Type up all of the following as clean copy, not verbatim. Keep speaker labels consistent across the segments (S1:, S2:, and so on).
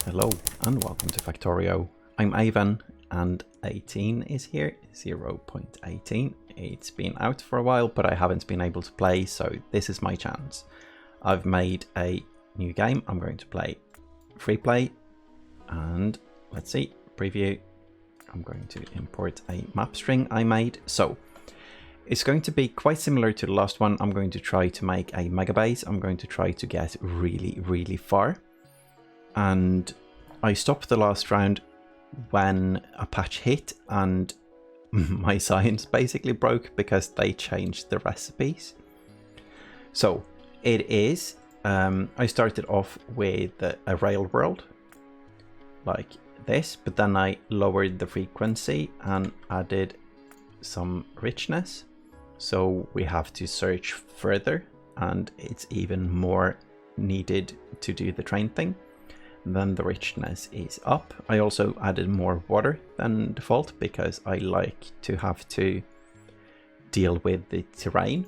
S1: Hello and welcome to Factorio. I'm Ivan and 18 is here, 0.18. It's been out for a while but I haven't been able to play, so this is my chance. I've made a new game. I'm going to play free play and let's see, preview. I'm going to import a map string I made. So it's going to be quite similar to the last one. I'm going to try to make a Megabase. I'm going to try to get really far. And I stopped the last round when a patch hit and my science basically broke because they changed the recipes. So it is, I started off with a rail world like this, but then I lowered the frequency and added some richness. So we have to search further and it's even more needed to do the train thing. Then the richness is up. I also added more water than default because I like to have to deal with the terrain.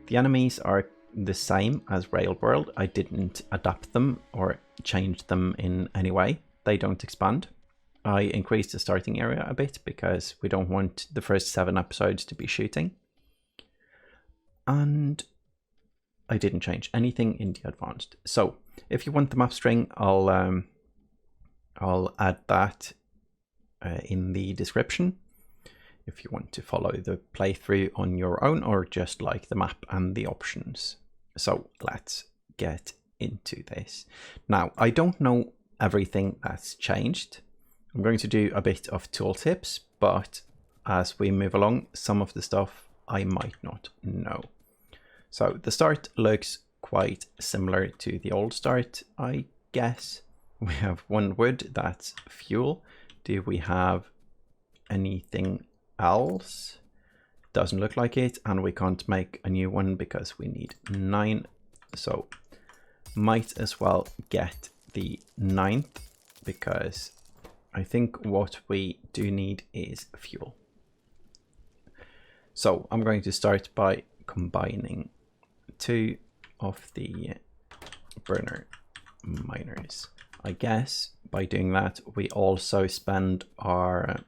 S1: The enemies are the same as Rail World. I didn't adapt them or change them in any way. They don't expand. I increased the starting area a bit because we don't want the first 7 episodes to be shooting. And I didn't change anything in the advanced. So if you want the map string, I'll add that in the description if you want to follow the playthrough on your own or just like the map and the options. So let's get into this. Now, I don't know everything that's changed. I'm going to do a bit of tooltips, but as we move along, some of the stuff I might not know. So the start looks quite similar to the old start, I guess. We have 1 wood, that's fuel. Do we have anything else? Doesn't look like it, and we can't make a new one because we need 9. So might as well get the 9th because I think what we do need is fuel. So I'm going to start by combining 2 of the burner miners. I guess by doing that we also spend our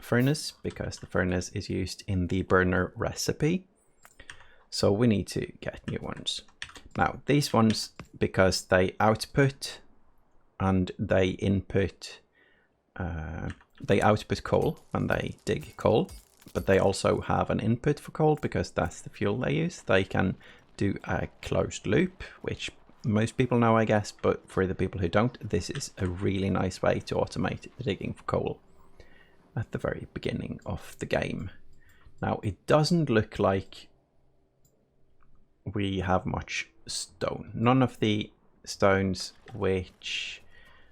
S1: furnace because the furnace is used in the burner recipe. So we need to get new ones. Now these ones, because they output and they input, they output coal when they dig coal, but they also have an input for coal because that's the fuel they use. They can do a closed loop, which most people know, I guess, but for the people who don't, this is a really nice way to automate the digging for coal at the very beginning of the game. Now, it doesn't look like we have much stone. None of the stones which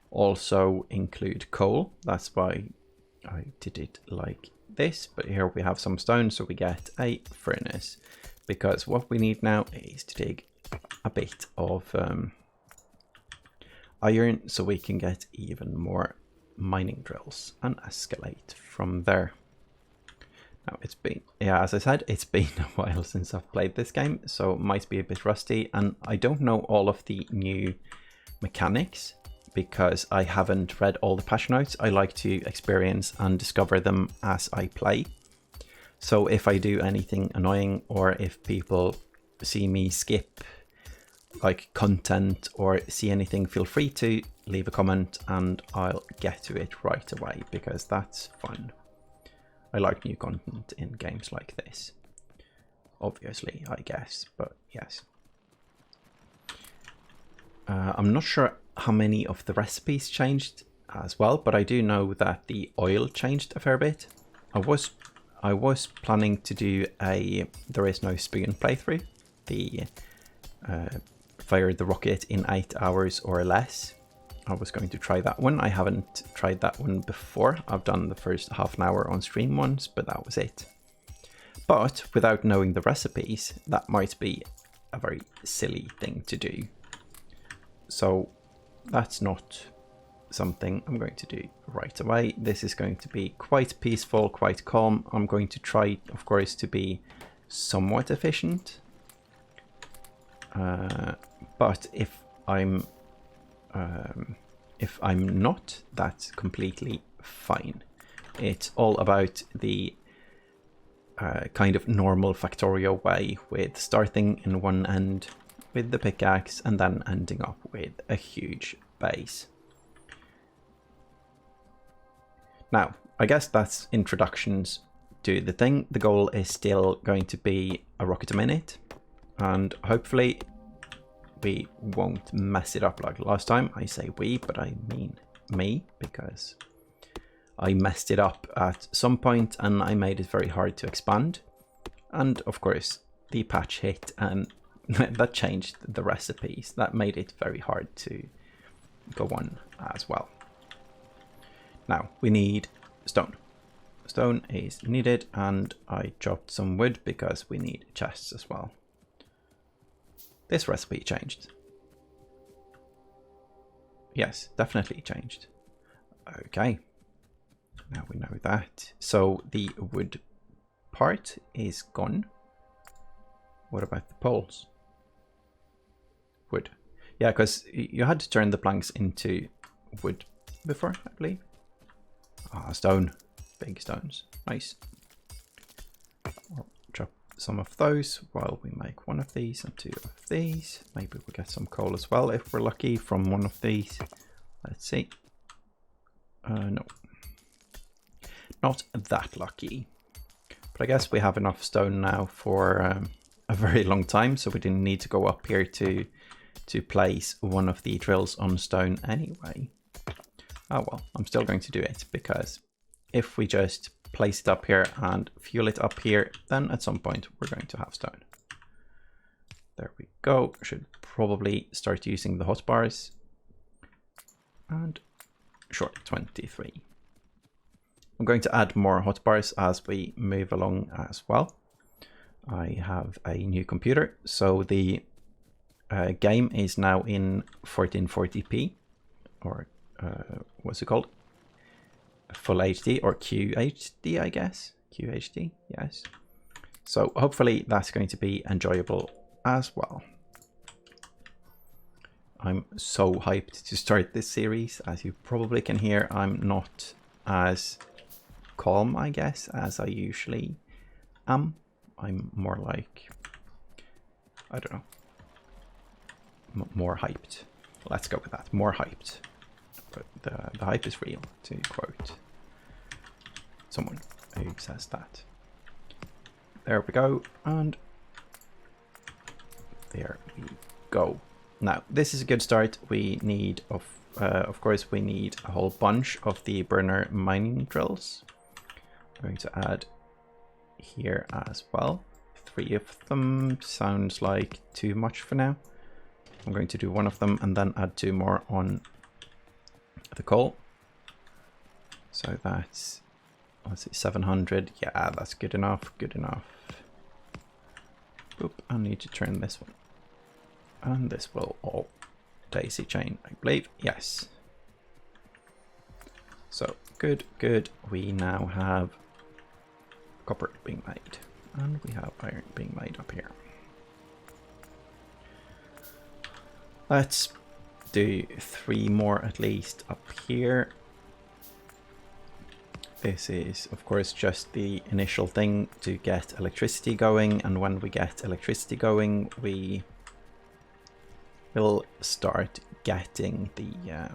S1: also include coal. That's why I did it like this, but here we have some stone, so we get a furnace. Because what we need now is to dig a bit of iron so we can get even more mining drills and escalate from there. Now it's been, yeah, as I said, it's been a while since I've played this game, so it might be a bit rusty, and I don't know all of the new mechanics because I haven't read all the patch notes. I like to experience and discover them as I play. So if I do anything annoying or if people see me skip like content or see anything, feel free to leave a comment and I'll get to it right away because that's fun. I like new content in games like this. Obviously, I guess, but yes. I'm not sure how many of the recipes changed as well, but I do know that the oil changed a fair bit. I was planning to do a There Is No Spoon playthrough, the fire the rocket in 8 hours or less. I was going to try that one. I haven't tried that one before. I've done the first half an hour on stream once, but that was it. But without knowing the recipes, that might be a very silly thing to do. So that's not something I'm going to do right away. This is going to be quite peaceful, quite calm. I'm going to try, of course, to be somewhat efficient. But if I'm If I'm not, that's completely fine. It's all about the kind of normal Factorio way, with starting in one end with the pickaxe and then ending up with a huge base. Now, I guess that's introductions to the thing. The goal is still going to be a rocket a minute, and hopefully we won't mess it up like last time. I say we, but I mean me, because I messed it up at some point and I made it very hard to expand. And of course, the patch hit and that changed the recipes. That made it very hard to go on as well. Now we need stone. Stone is needed, and I chopped some wood because we need chests as well. This recipe changed. Yes, definitely changed. Okay, now we know that. So the wood part is gone. What about the poles? Wood. Yeah, because you had to turn the planks into wood before, I believe. Ah, stone. Big stones. Nice. I'll drop some of those while we make one of these and two of these. Maybe we'll get some coal as well if we're lucky from one of these. Let's see. No. Not that lucky. But I guess we have enough stone now for a very long time, so we didn't need to go up here to place one of the drills on stone anyway. Oh well, I'm still going to do it, because if we just place it up here and fuel it up here, then at some point we're going to have stone. There we go. Should probably start using the hotbars. And short 23. I'm going to add more hotbars as we move along as well. I have a new computer, so the game is now in 1440p, or what's it called? Full HD or QHD, I guess. QHD, yes. So hopefully that's going to be enjoyable as well. I'm so hyped to start this series. As you probably can hear, I'm not as calm, I guess, as I usually am. I'm more like, I don't know, more hyped. Let's go with that, more hyped. But the hype is real, to quote someone who says that. There we go, and there we go. Now, this is a good start. We need, of course, we need a whole bunch of the burner mining drills. I'm going to add here as well. 3 of them sounds like too much for now. I'm going to do 1 of them and then add 2 more on the coal. So that's, let's see, 700. Yeah, that's good enough, good enough. Oop, I need to turn this one. And this will all daisy chain, I believe. Yes. So good, good. We now have copper being made, and we have iron being made up here. Let's do 3 more at least up here. This is, of course, just the initial thing to get electricity going, and when we get electricity going, we will start getting the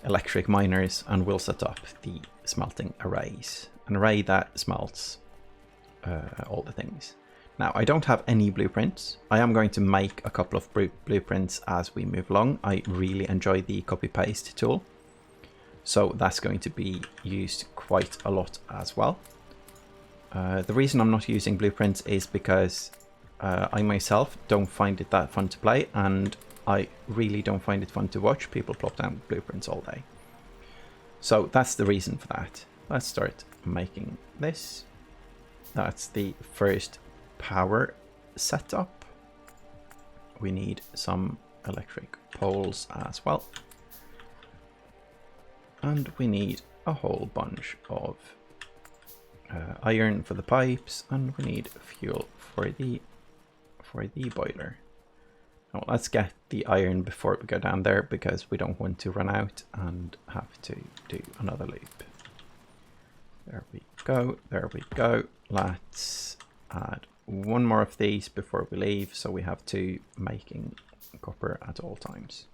S1: electric miners, and we'll set up the smelting arrays. An array that smelts all the things. Now, I don't have any blueprints. I am going to make a couple of blueprints as we move along. I really enjoy the copy-paste tool, so that's going to be used quite a lot as well. The reason I'm not using blueprints is because I myself don't find it that fun to play, and I really don't find it fun to watch people plop down blueprints all day. So that's the reason for that. Let's start making this. That's the first power setup. We need some electric poles as well. And we need a whole bunch of iron for the pipes, and we need fuel for the boiler. Now let's get the iron before we go down there, because we don't want to run out and have to do another loop. There we go, there we go. Let's add one more of these before we leave, so we have 2 making copper at all times.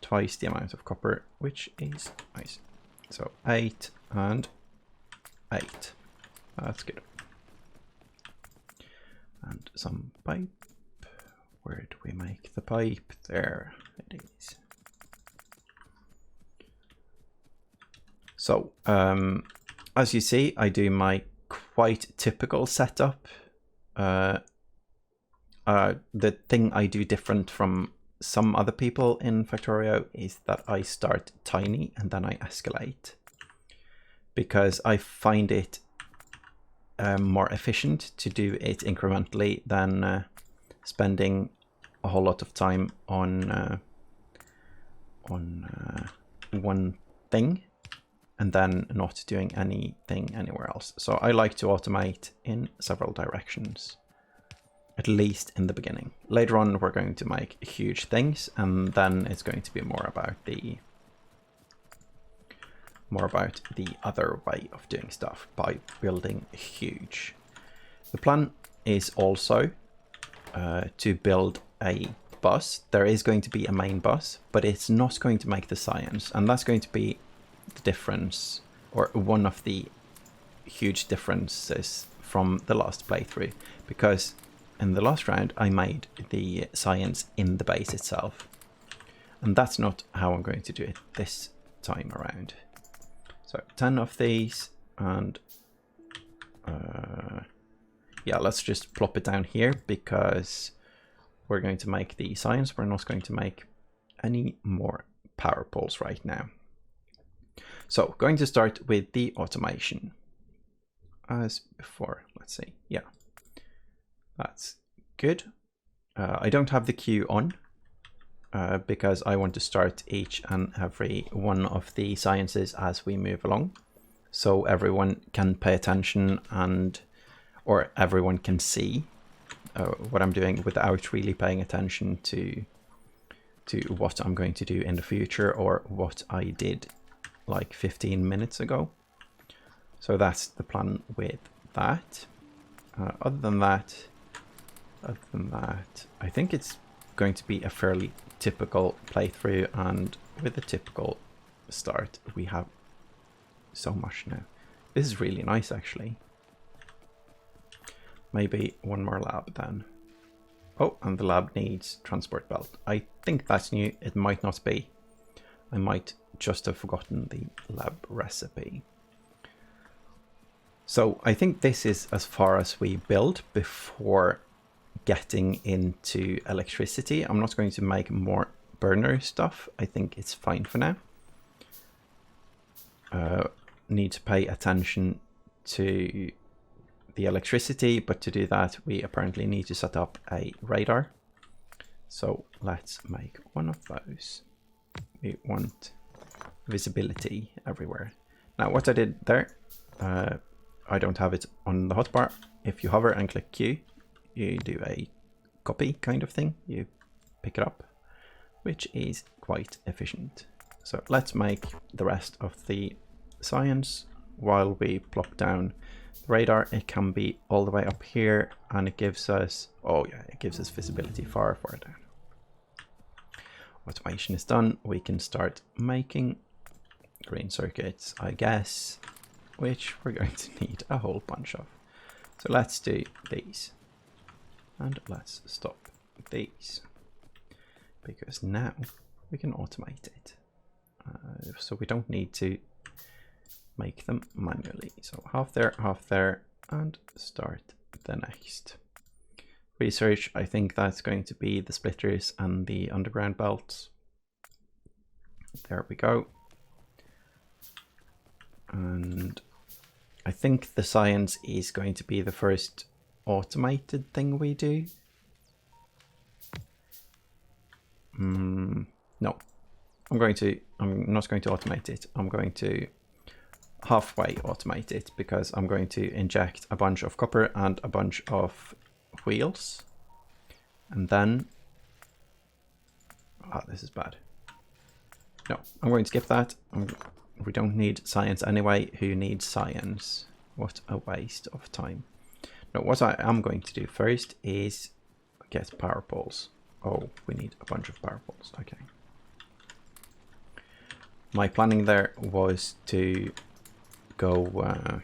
S1: Twice the amount of copper, which is nice. So 8 and 8. That's good. And some pipe. Where do we make the pipe? There it is. So, as you see, I do my quite typical setup. The thing I do different from some other people in Factorio is that I start tiny and then I escalate, because I find it more efficient to do it incrementally than spending a whole lot of time on one thing and then not doing anything anywhere else. So I like to automate in several directions, at least in the beginning. Later on, we're going to make huge things, and then it's going to be more about the other way of doing stuff by building huge. The plan is also to build a bus. There is going to be a main bus, but it's not going to make the science, and that's going to be the difference, or one of the huge differences from the last playthrough, because in the last round I made the science in the base itself, and that's not how I'm going to do it this time around. So 10 of these, and yeah, let's just plop it down here, because we're going to make the science. We're not going to make any more power poles right now. So going to start with the automation as before. Let's see. Yeah, that's good. I don't have the queue on because I want to start each and every one of the sciences as we move along, so everyone can pay attention or everyone can see what I'm doing without really paying attention to what I'm going to do in the future or what I did like 15 minutes ago. So that's the plan with that. Other than that, I think it's going to be a fairly typical playthrough, and with a typical start, we have so much now. This is really nice, actually. Maybe one more lab then. Oh, and the lab needs transport belt. I think that's new. It might not be. I might just have forgotten the lab recipe. So I think this is as far as we build before getting into electricity. I'm not going to make more burner stuff. I think it's fine for now. Need to pay attention to the electricity, but to do that we apparently need to set up a radar. So let's make one of those. We want visibility everywhere. Now what I did there, I don't have it on the hotbar. If you hover and click Q, you do a copy kind of thing. You pick it up, which is quite efficient. So let's make the rest of the science while we plop down the radar. It can be all the way up here, and it gives us, oh yeah, it gives us visibility far down. Automation is done. We can start making green circuits, I guess, which we're going to need a whole bunch of. So let's do these, and let's stop these, because now we can automate it. So we don't need to make them manually. So half there, and start the next. Research, I think that's going to be the splitters and the underground belts. There we go. And I think the science is going to be the first automated thing we do. No, I'm not going to automate it. I'm going to halfway automate it, because I'm going to inject a bunch of copper and a bunch of wheels, and then Ah, this is bad. No, I'm going to skip that. We don't need science anyway. Who needs science? What a waste of time. No, what I am going to do first is get power poles. Oh, we need a bunch of power poles. Okay. My planning there was to go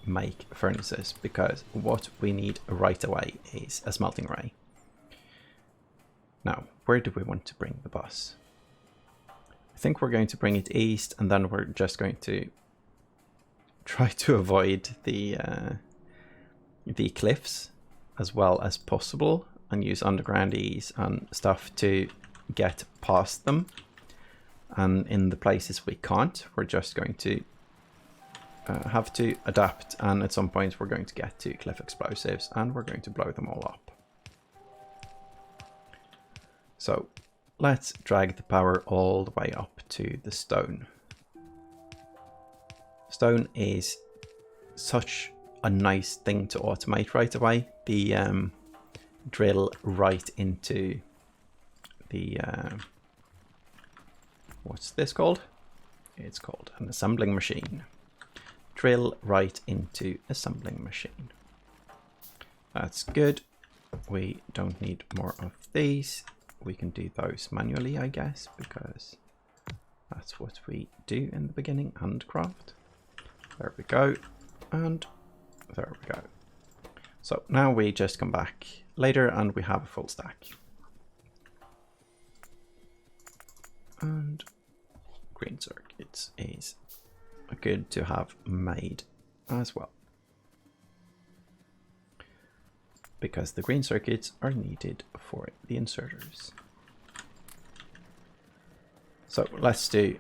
S1: make furnaces, because what we need right away is a smelting ray. Now, where do we want to bring the bus? I think we're going to bring it east, and then we're just going to try to avoid the cliffs as well as possible, and use underground ease and stuff to get past them. And in the places we can't, we're just going to have to adapt, and at some point we're going to get to cliff explosives and we're going to blow them all up. So let's drag the power all the way up to the stone. Stone is such a nice thing to automate right away. The drill right into the what's this called? It's called an assembling machine. Drill right into assembling machine. That's good. We don't need more of these. We can do those manually, I guess, because that's what we do in the beginning and craft. There we go. And there we go. So now we just come back later and we have a full stack. And green circuits is good to have made as well, because the green circuits are needed for the inserters. So let's do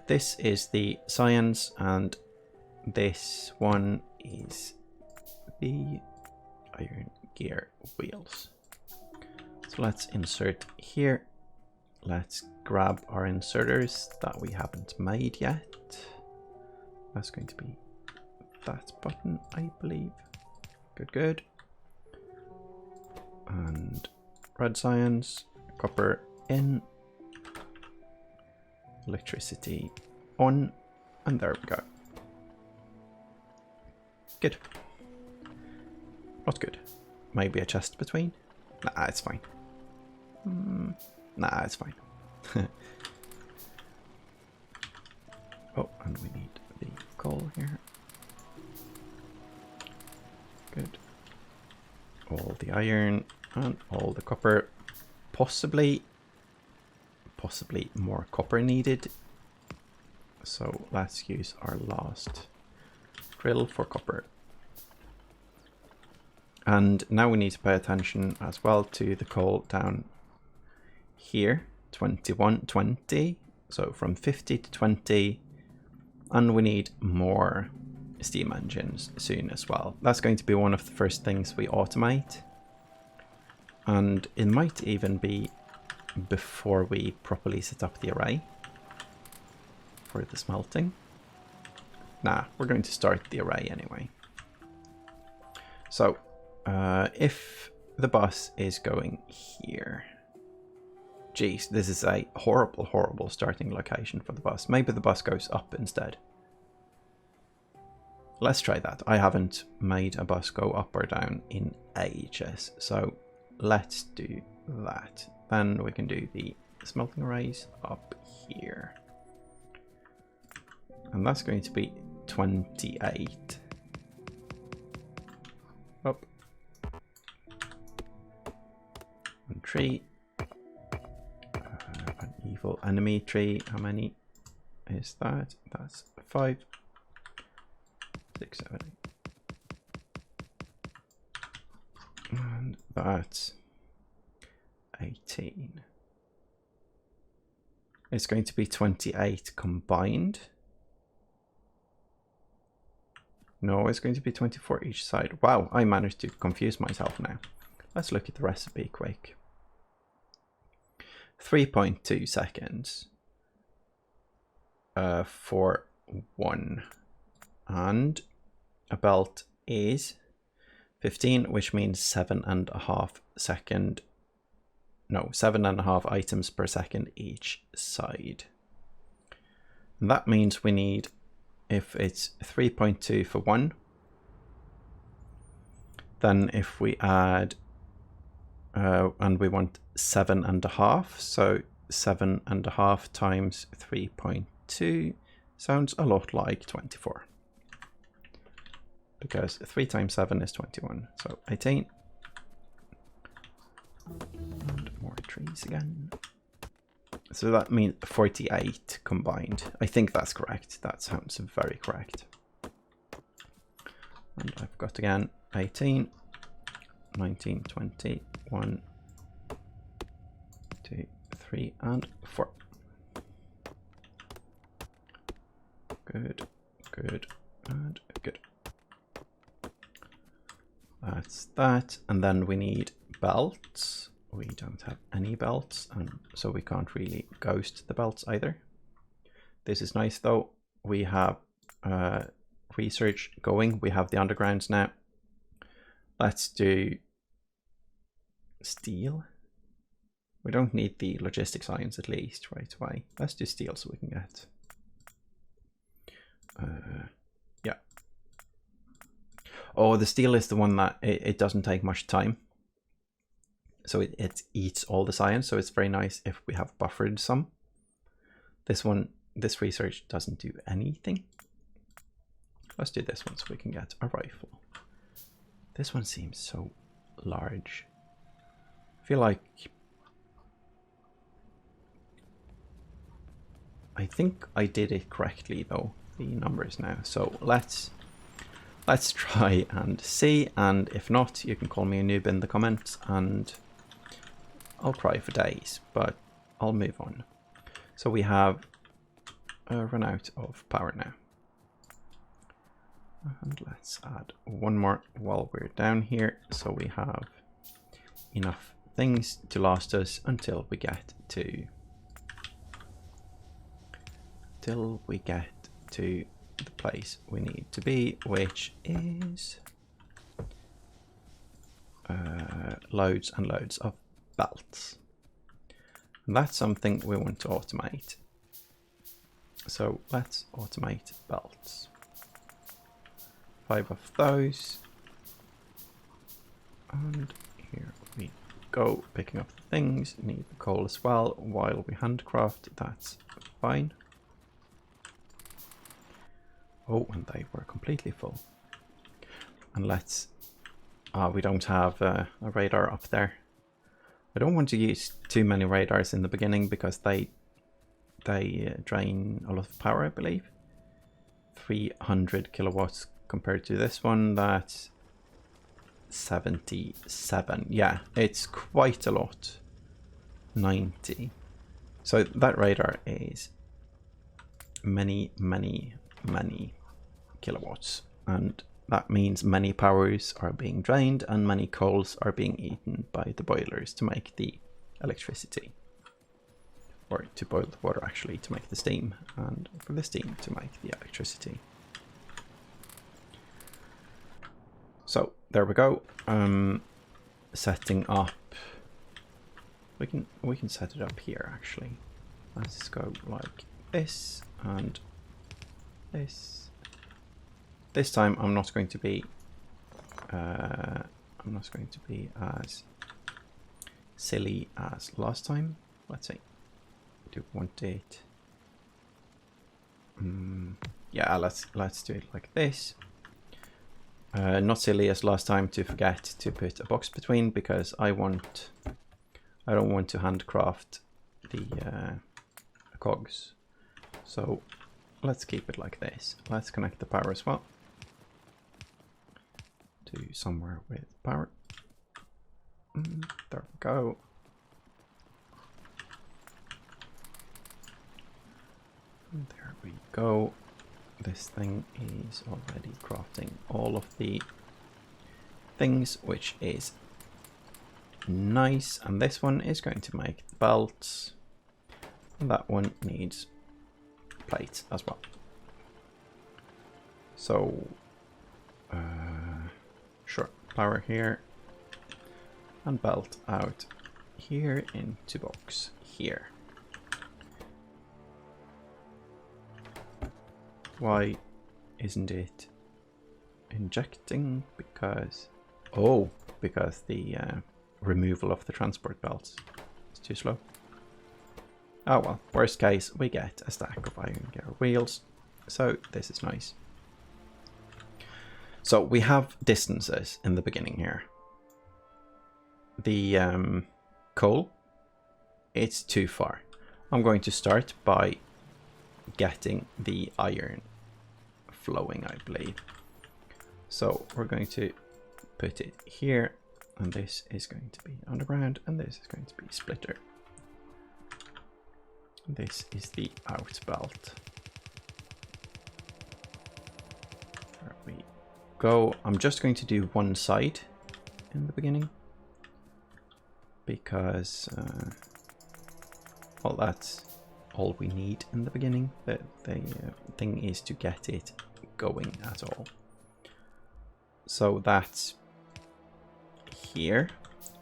S1: this is the science, and this one is the iron gear wheels. So let's insert here. Let's grab our inserters that we haven't made yet. That's going to be that button, I believe. Good, good. And red science, copper in, electricity on, and there we go. Good. Not good. Maybe a chest between? Nah, it's fine. Nah, it's fine. Oh, and we need the coal here. Good. All the iron and all the copper. Possibly more copper needed. So let's use our last drill for copper. And now we need to pay attention as well to the coal down here. 21, 20. So from 50 to 20. And we need more steam engines soon as well. That's going to be one of the first things we automate. And it might even be before we properly set up the array for the smelting. Nah, we're going to start the array anyway. So if the bus is going here, geez, this is a horrible, horrible starting location for the bus. Maybe the bus goes up instead. Let's try that. I haven't made a bus go up or down in ages, so let's do that. Then we can do the smelting arrays up here. And that's going to be 28. Up. And tree. An evil enemy tree. How many is that? That's 5, 6, 7, 8. And that's 18. It's going to be 28 combined. No, it's going to be 24 each side. Wow, I managed to confuse myself now. Let's look at the recipe quick. 3.2 seconds for 1. And a belt is 15, which means 7.5 second no, 7.5 items per second each side. And that means we need, if it's 3.2 for one, then if we add, and we want 7.5, so 7.5 times 3.2 sounds a lot like 24. Because 3 times 7 is 21, so 18. And more trees again. So that means 48 combined. I think that's correct. That sounds very correct. And I've got again 18, 19, 20, 1, 2, 3, and 4. Good, good, and good. That's that. And then we need belts. We don't have any belts, and so we can't really ghost the belts either. This is nice though. We have research going. We have the undergrounds now. Let's do steel. We don't need the logistic science at least right away. Let's do steel so we can get yeah. Oh, the steel is the one that it doesn't take much time. So it eats all the science, so it's very nice if we have buffered some. This one, this research doesn't do anything. Let's do this one so we can get a rifle. This one seems so large. I feel like... I think I did it correctly though, the numbers now. So let's try and see, and if not, you can call me a noob in the comments and I'll cry for days, but I'll move on. So we have run out of power now. And let's add one more while we're down here, so we have enough things to last us until we get to the place we need to be, which is loads and loads of belts. And that's something we want to automate. So let's automate belts. 5 of those. And here we go, picking up the things. Need the coal as well while we handcraft. That's fine. Oh, and they were completely full. And let's... we don't have a radar up there. I don't want to use too many radars in the beginning because they drain a lot of power, I believe. 300 kilowatts compared to this one, that's 77. Yeah, it's quite a lot. 90. So that radar is many kilowatts, and that means many powers are being drained and many coals are being eaten by the boilers to make the electricity, or to boil the water actually to make the steam, and for the steam to make the electricity. So there we go. Setting up, we can set it up here actually. Let's go like this and this. This time I'm not going to be as silly as last time. Let's see. Do we want it? Yeah, let's do it like this. Not silly as last time to forget to put a box between, because I don't want to handcraft the cogs. So let's keep it like this. Let's connect the power as well to somewhere with power. There we go. And there we go. This thing is already crafting all of the things, which is nice. And this one is going to make the belts. And that one needs plates as well. So, sure, power here and belt out here into box here. Why isn't it injecting? Because, oh, because the removal of the transport belts is too slow. Oh well, worst case, we get a stack of iron gear wheels, so this is nice. So we have distances in the beginning here. The coal, it's too far. I'm going to start by getting the iron flowing, I believe. So we're going to put it here, and this is going to be underground, and this is going to be splitter. This is the out belt. There we go. I'm just going to do one side in the beginning because well, that's all we need in the beginning. The thing is to get it going at all. So that's here,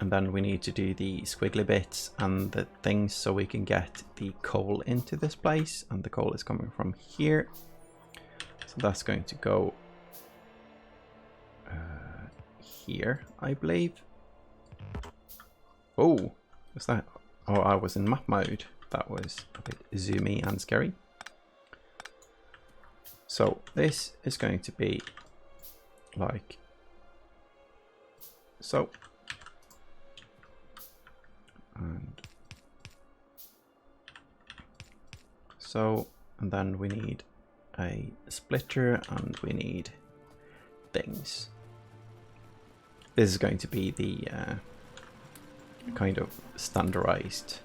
S1: and then we need to do the squiggly bits and the things so we can get the coal into this place, and the coal is coming from here. So that's going to go here, I believe. Oh, what's that? Oh, I was in map mode. That was a bit zoomy and scary. So this is going to be like so. And so, and then we need a splitter and we need things. This is going to be the kind of standardized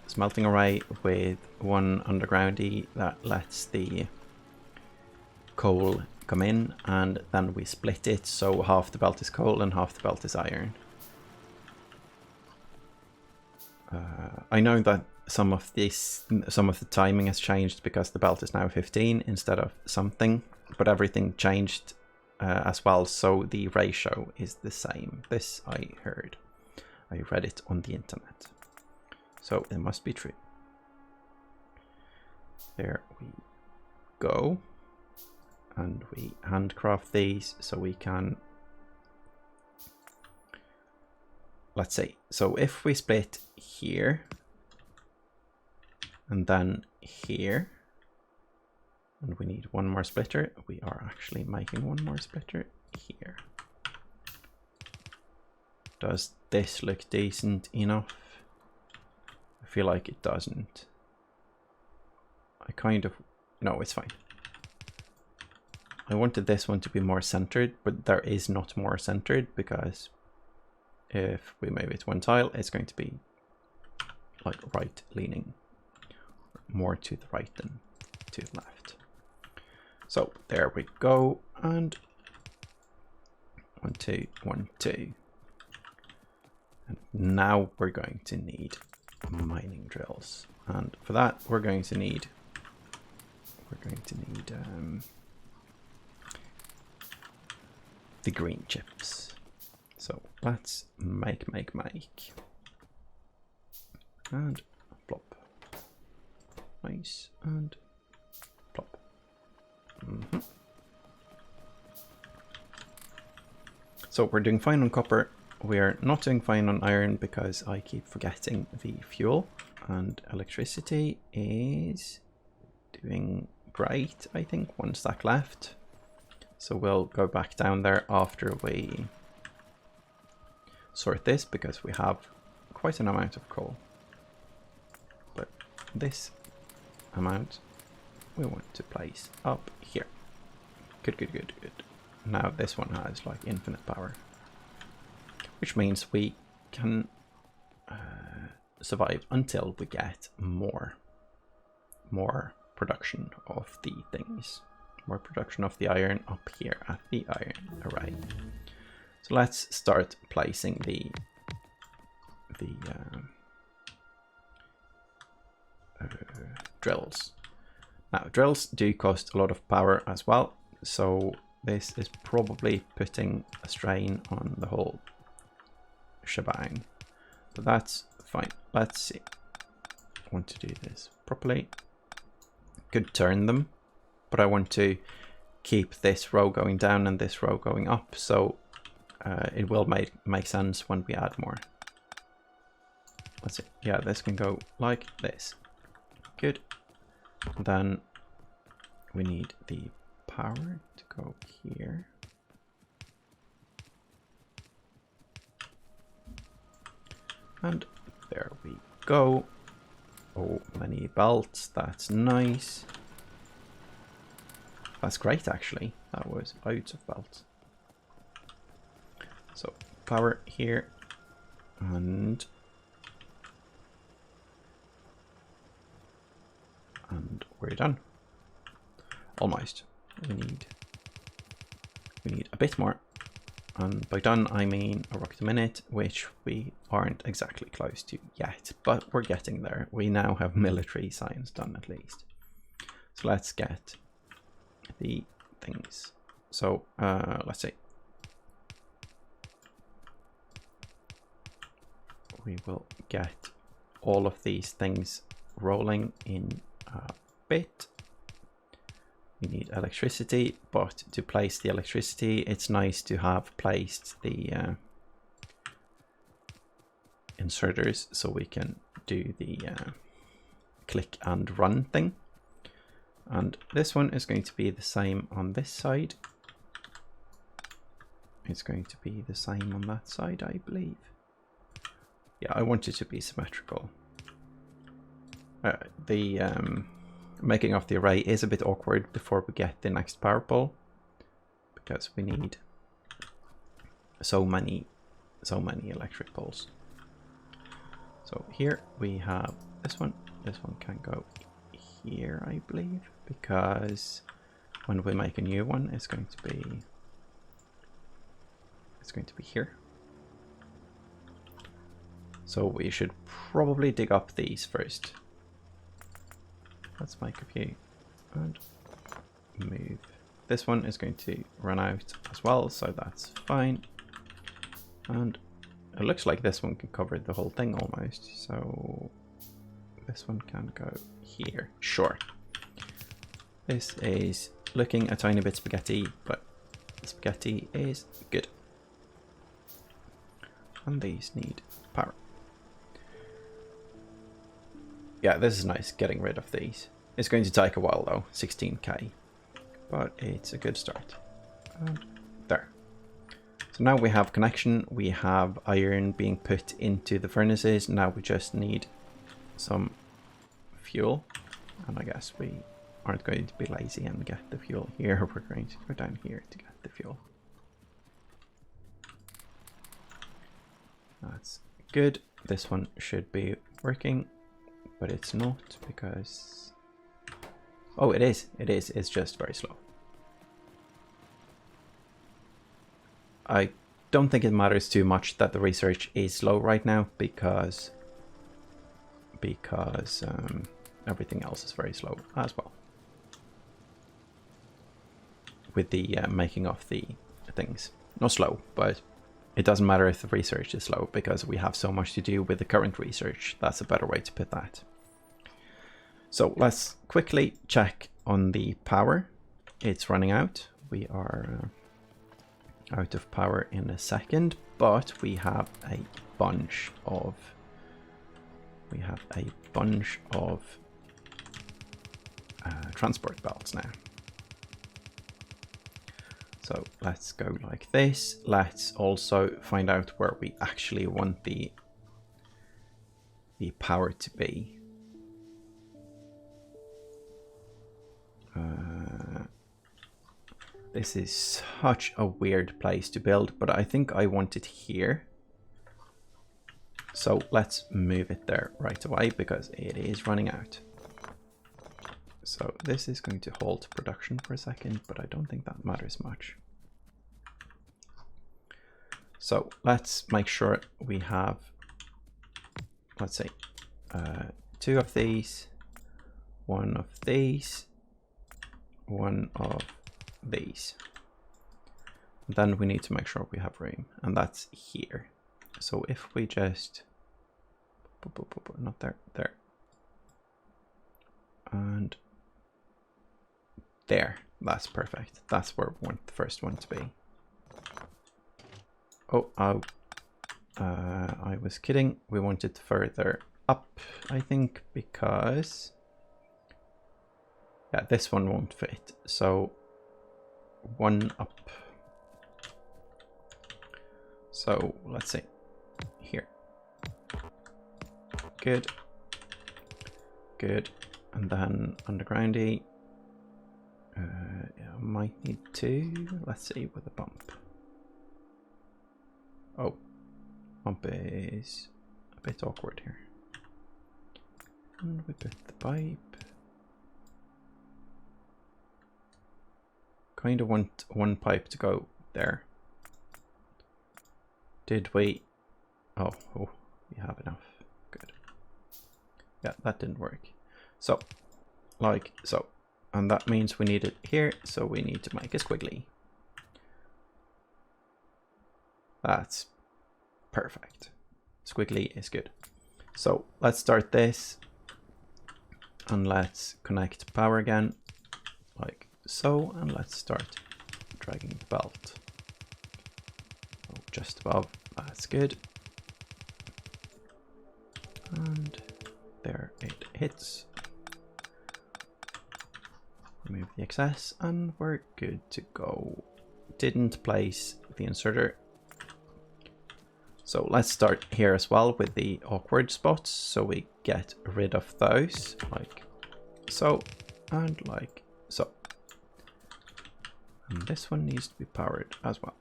S1: smelting array with one undergroundy that lets the coal come in, and then we split it so half the belt is coal and half the belt is iron. I know that some of the timing has changed because the belt is now 15 instead of something, but everything changed as well, so the ratio is the same. This I heard. I read it on the internet, so it must be true. There we go, and we handcraft these so we can, let's see, so if we split here and then here, and we need one more splitter, we are actually making one more splitter here. Does this look decent enough? I feel like it doesn't. I kind of, no, it's fine. I wanted this one to be more centered, but there is not more centered because if we move it one tile, it's going to be like right leaning, more to the right than to the left. So there we go, and 1, 2, 1, 2. And now we're going to need mining drills, and for that we're going to need the green chips. So let's make, and plop. Nice, and plop. So we're doing fine on copper. We're not doing fine on iron because I keep forgetting the fuel, and electricity is doing great. I think 1 stack left. So we'll go back down there after we sort this because we have quite an amount of coal. But this amount we want to place up here. Good, good, good, good. Now this one has like infinite power, which means we can survive until we get more production of the things. More production of the iron up here at the iron array. So let's start placing the drills. Now drills do cost a lot of power as well, so this is probably putting a strain on the whole shebang, but that's fine. Let's see. I want to do this properly. Could turn them, but I want to keep this row going down and this row going up, so it will make sense when we add more. Let's see. Yeah, this can go like this. Good. Then we need the power to go here. And there we go. Oh, many belts. That's nice. That's great, actually. That was loads of belts. So power here, and we're done. Almost. We need a bit more. And by done, I mean a rocket a minute, which we aren't exactly close to yet, but we're getting there. We now have military science done at least. So let's get the things. So let's see. We will get all of these things rolling in a bit. We need electricity, but to place the electricity, it's nice to have placed the inserters so we can do the click and run thing. And this one is going to be the same on this side. It's going to be the same on that side, I believe. Yeah, I want it to be symmetrical. Making of the array is a bit awkward before we get the next power pole, because we need so many electric poles. So here we have this one. This one can go here, I believe, because when we make a new one, it's going to be here. So we should probably dig up these first. Let's make a few and move. This one is going to run out as well, so that's fine. And it looks like this one can cover the whole thing almost. So this one can go here. Sure. This is looking a tiny bit spaghetti, but the spaghetti is good. And these need power. Yeah, this is nice, getting rid of these. It's going to take a while though, 16k, but it's a good start. And there. So now we have connection, we have iron being put into the furnaces. Now we just need some fuel, and I guess we aren't going to be lazy and get the fuel here. We're going to go down here to get the fuel. That's good. This one should be working, but it's not because... Oh, it is. It is. It's just very slow. I don't think it matters too much that the research is slow right now because everything else is very slow as well. With the making of the things. Not slow, but it doesn't matter if the research is slow because we have so much to do with the current research. That's a better way to put that. So let's quickly check on the power. It's running out. We are out of power in a second, but we have a bunch of transport belts now. So let's go like this. Let's also find out where we actually want the power to be. This is such a weird place to build, but I think I want it here. So let's move it there right away because it is running out. So this is going to halt production for a second, but I don't think that matters much. So let's make sure we have, let's say, 2 of these, 1 of these, 1 of these. Then we need to make sure we have room, and that's here. So if we just Not there, there. And there, that's perfect. That's where we want the first one to be. Oh, I was kidding. We want it further up, I think, because yeah, this one won't fit. So one up. So let's see here. Good. Good. And then undergroundy. Yeah, might need two. Let's see with a bump. Oh, bump is a bit awkward here. And we put the pipe. Kind of want one pipe to go there. Did we? Oh, we have enough. Good. Yeah, that didn't work. So, like so. And that means we need it here, so we need to make a squiggly. That's perfect. Squiggly is good. So let's start this. And let's connect power again, like so. And let's start dragging the belt. Oh, just above, that's good. And there it hits. Remove the excess and we're good to go. Didn't place the inserter. So let's start here as well with the awkward spots, so we get rid of those, like so, and like so. And this one needs to be powered as well.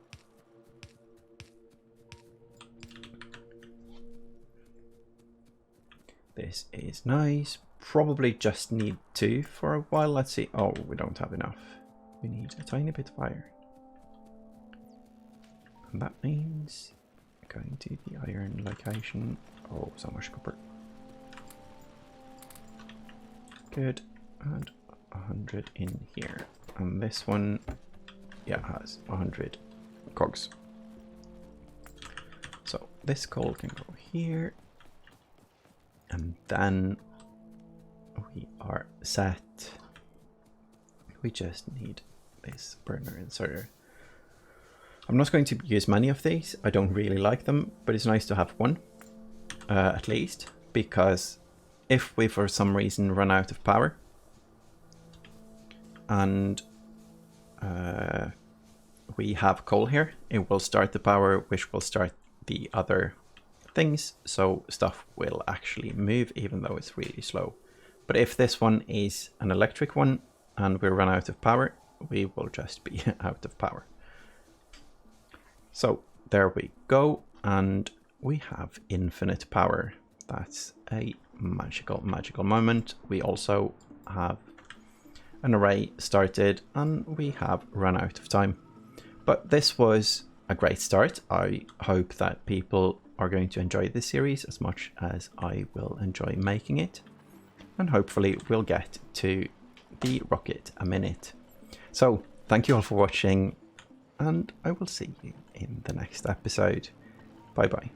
S1: This is nice. Probably just need two for a while. Let's see. Oh, we don't have enough. We need a tiny bit of iron. And that means going to the iron location. Oh, so much copper. Good. And 100 in here. And this one, yeah, has 100 cogs. So this coal can go here. And then we are set. We just need this burner inserter. I'm not going to use many of these. I don't really like them, but it's nice to have one at least, because if we for some reason run out of power and we have coal here, it will start the power, which will start the other things, so stuff will actually move even though it's really slow. But if this one is an electric one and we run out of power, we will just be out of power. So there we go, and we have infinite power. That's a magical moment. We also have an array started and we have run out of time. But this was a great start. I hope that people are going to enjoy this series as much as I will enjoy making it. And hopefully we'll get to the rocket a minute. So thank you all for watching, and I will see you in the next episode. Bye bye.